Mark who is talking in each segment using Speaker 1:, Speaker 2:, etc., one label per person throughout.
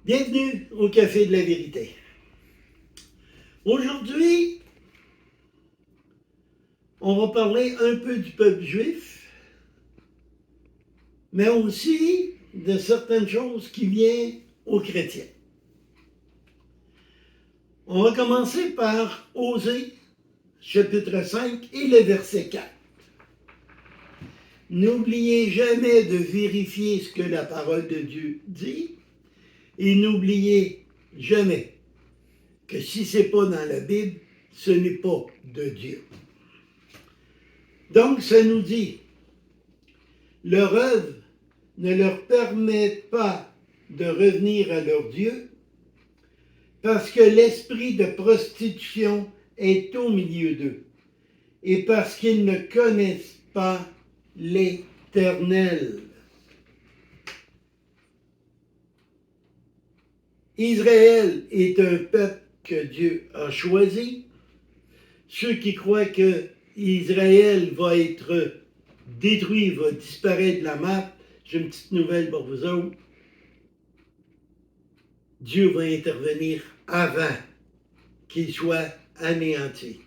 Speaker 1: Bienvenue au Café de la Vérité. Aujourd'hui, on va parler un peu du peuple juif, mais aussi de certaines choses qui viennent aux chrétiens. On va commencer par Osée, chapitre 5 et le verset 4. N'oubliez jamais de vérifier ce que la parole de Dieu dit et n'oubliez jamais que si ce n'est pas dans la Bible, ce n'est pas de Dieu. Donc, ça nous dit, leur œuvre ne leur permet pas de revenir à leur Dieu parce que l'esprit de prostitution est au milieu d'eux et parce qu'ils ne connaissent pas l'Éternel. Israël est un peuple que Dieu a choisi. Ceux qui croient que Israël va être détruit, va disparaître de la map, j'ai une petite nouvelle pour vous autres. Dieu va intervenir avant qu'il soit anéanti.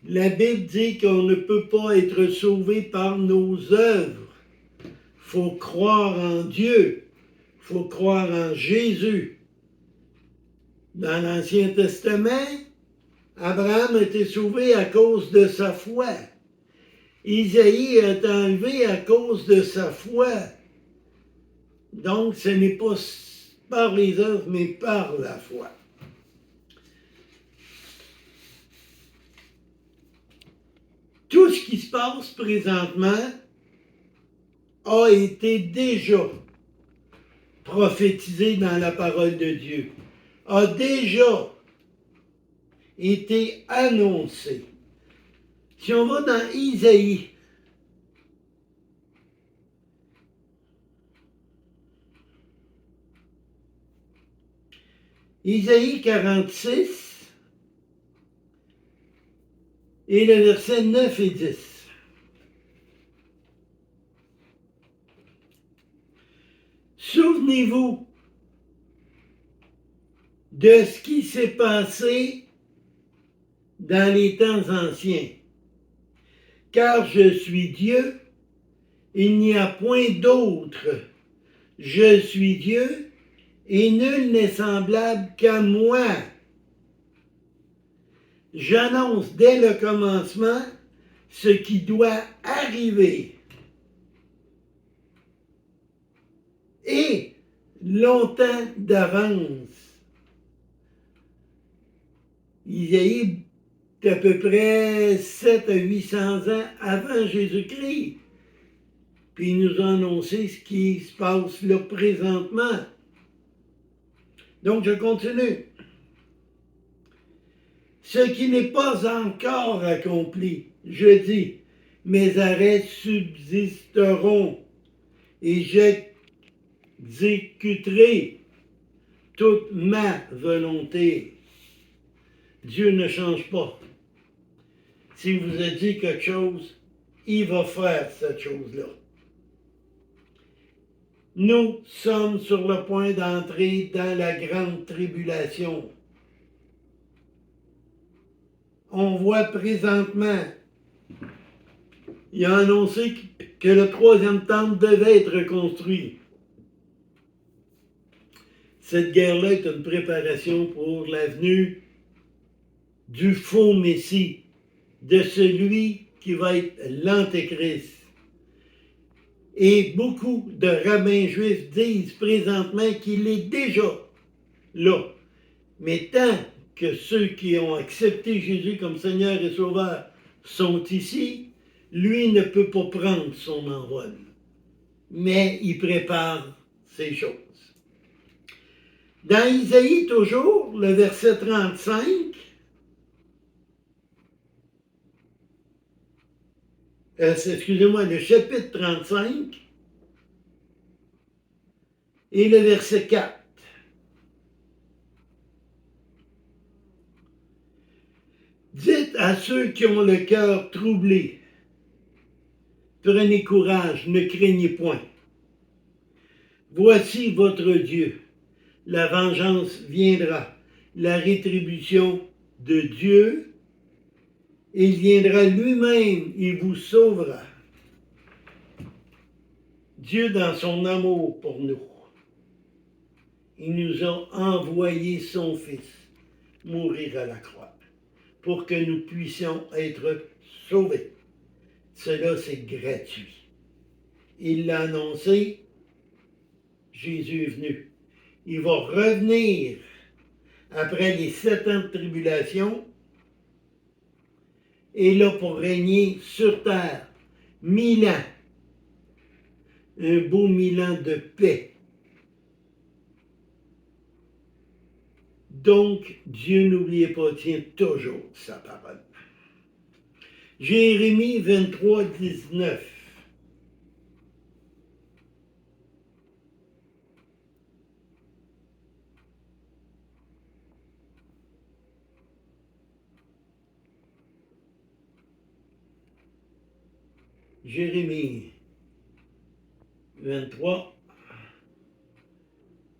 Speaker 1: La Bible dit qu'on ne peut pas être sauvé par nos œuvres. Il faut croire en Dieu. Il faut croire en Jésus. Dans l'Ancien Testament, Abraham a été sauvé à cause de sa foi. Isaïe a été enlevé à cause de sa foi. Donc, ce n'est pas par les œuvres, mais par la foi. Tout ce qui se passe présentement a été déjà prophétisé dans la parole de Dieu, a déjà été annoncé. Si on va dans Isaïe, Isaïe 46 et le verset 9 et 10. Souvenez-vous de ce qui s'est passé dans les temps anciens. Car je suis Dieu, il n'y a point d'autre. Je suis Dieu, et nul n'est semblable qu'à moi. J'annonce dès le commencement ce qui doit arriver. Et longtemps d'avance. Isaïe est à peu près 700 à 800 ans avant Jésus-Christ. Puis il nous a annoncé ce qui se passe là présentement. Donc je continue. Ce qui n'est pas encore accompli, je dis, mes arrêts subsisteront et j'exécuterai toute ma volonté. Dieu ne change pas. S'il vous a dit quelque chose, il va faire cette chose-là. Nous sommes sur le point d'entrer dans la grande tribulation. On voit présentement, il a annoncé que le troisième temple devait être construit. Cette guerre-là est une préparation pour la venue du faux Messie, de celui qui va être l'Antéchrist. Et beaucoup de rabbins juifs disent présentement qu'il est déjà là. Mais tant que ceux qui ont accepté Jésus comme Seigneur et Sauveur sont ici, lui ne peut pas prendre son envol. Mais il prépare ces choses. Dans Isaïe toujours, le verset 35, le chapitre 35 et le verset 4. Dites à ceux qui ont le cœur troublé, prenez courage, ne craignez point. Voici votre Dieu. La vengeance viendra. La rétribution de Dieu. Il viendra lui-même. Il vous sauvera. Dieu, dans son amour pour nous, il nous a envoyé son Fils mourir à la croix pour que nous puissions être sauvés. Cela, c'est gratuit. Il l'a annoncé, Jésus est venu. Il va revenir après les 7 ans de tribulation et là pour régner sur terre 1000 ans. Un beau 1000 ans de paix. Donc, Dieu, n'oubliez pas, tient toujours sa parole. Jérémie 23, 19. Jérémie 23,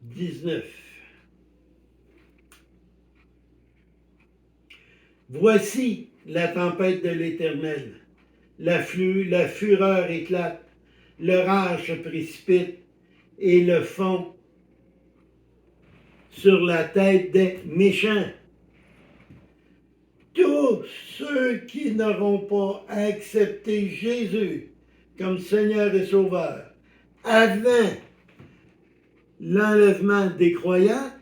Speaker 1: 19. Voici la tempête de l'Éternel. La fureur éclate, l'orage se précipite et le fond sur la tête des méchants. Tous ceux qui n'auront pas accepté Jésus comme Seigneur et Sauveur avant l'enlèvement des croyants,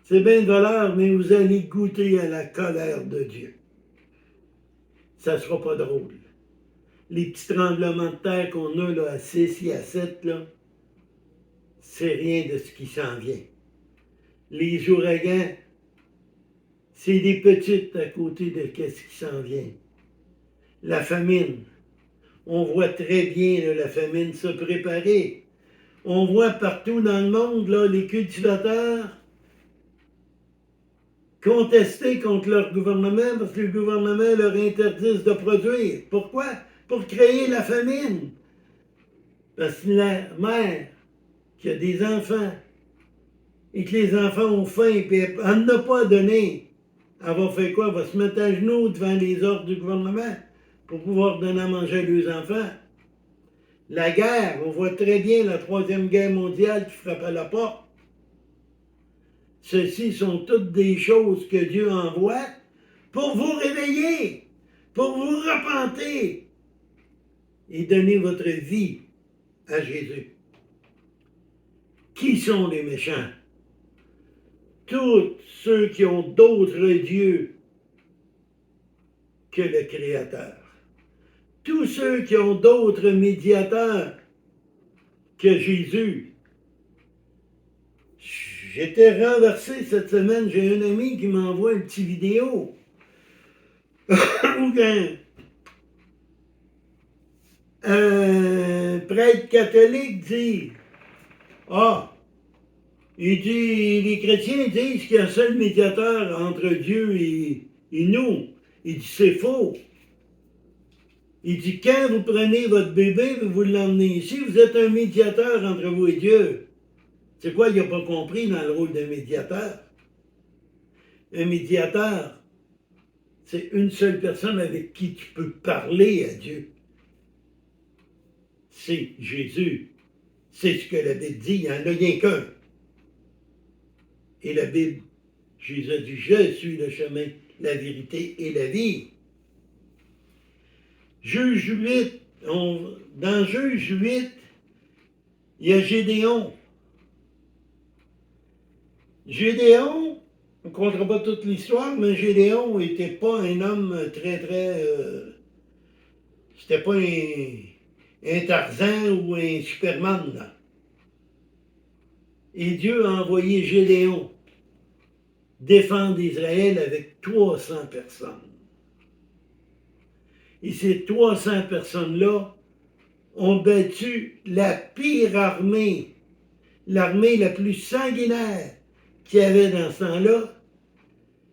Speaker 1: c'est bien de valeur, mais vous allez goûter à la colère de Dieu. Ça ne sera pas drôle. Les petits tremblements de terre qu'on a là, à 6 et à 7, là, c'est rien de ce qui s'en vient. Les ouragans, c'est des petites à côté de ce qui s'en vient. La famine, on voit très bien là, la famine se préparer. On voit partout dans le monde là, les cultivateurs contester contre leur gouvernement parce que le gouvernement leur interdit de produire. Pourquoi? Pour créer la famine. Parce que la mère qui a des enfants et que les enfants ont faim et elle n'a pas à donner, elle va faire quoi? Elle va se mettre à genoux devant les ordres du gouvernement pour pouvoir donner à manger à leurs enfants. La guerre, on voit très bien la Troisième Guerre mondiale qui frappe à la porte. Ceci sont toutes des choses que Dieu envoie pour vous réveiller, pour vous repenter et donner votre vie à Jésus. Qui sont les méchants? Tous ceux qui ont d'autres dieux que le Créateur. Tous ceux qui ont d'autres médiateurs que Jésus. J'étais renversé cette semaine, j'ai un ami qui m'envoie une petite vidéo où un prêtre catholique dit il dit, les chrétiens disent qu'il y a un seul médiateur entre Dieu et nous. Il dit, c'est faux. Il dit, quand vous prenez votre bébé et vous l'emmenez ici, vous êtes un médiateur entre vous et Dieu. C'est quoi, il n'a pas compris dans le rôle d'un médiateur? Un médiateur, c'est une seule personne avec qui tu peux parler à Dieu. C'est Jésus. C'est ce que la Bible dit, il n'y en a rien qu'un. Et la Bible, Jésus a dit, je suis le chemin, la vérité et la vie. Juge 8, dans Juge 8, il y a Gédéon. Gédéon, on ne comptera pas toute l'histoire, mais Gédéon n'était pas un homme c'était pas un Tarzan ou un Superman, là. Et Dieu a envoyé Gédéon défendre Israël avec 300 personnes. Et ces 300 personnes-là ont battu la pire armée, l'armée la plus sanguinaire qu'il y avait dans ce temps-là,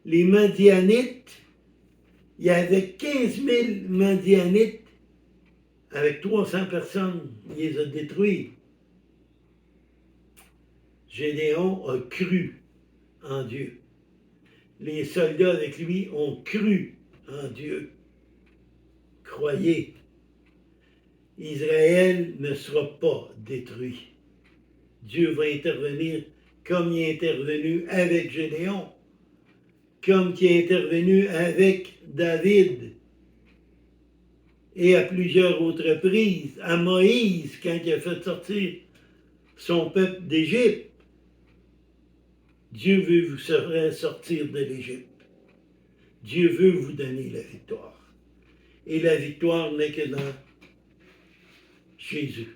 Speaker 1: les Madianites. Il y avait 15 000 Madianites avec 300 personnes, il les a détruits. Gédéon a cru en Dieu. Les soldats avec lui ont cru en Dieu. Croyez, Israël ne sera pas détruit. Dieu va intervenir comme il est intervenu avec Gédéon, comme il est intervenu avec David, et à plusieurs autres reprises, à Moïse, quand il a fait sortir son peuple d'Égypte. Dieu veut vous faire sortir de l'Égypte. Dieu veut vous donner la victoire. Et la victoire n'est que dans Jésus.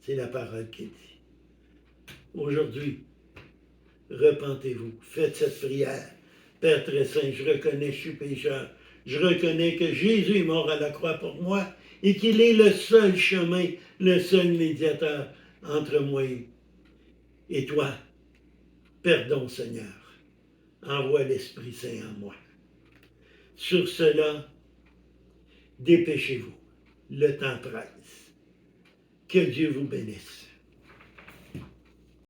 Speaker 1: C'est la parole qui dit. Aujourd'hui, repentez-vous. Faites cette prière. Père très saint, je reconnais que je suis pécheur. Je reconnais que Jésus est mort à la croix pour moi et qu'il est le seul chemin, le seul médiateur entre moi et toi. Pardon, Seigneur. Envoie l'Esprit Saint en moi. Sur cela, dépêchez-vous. Le temps presse. Que Dieu vous bénisse.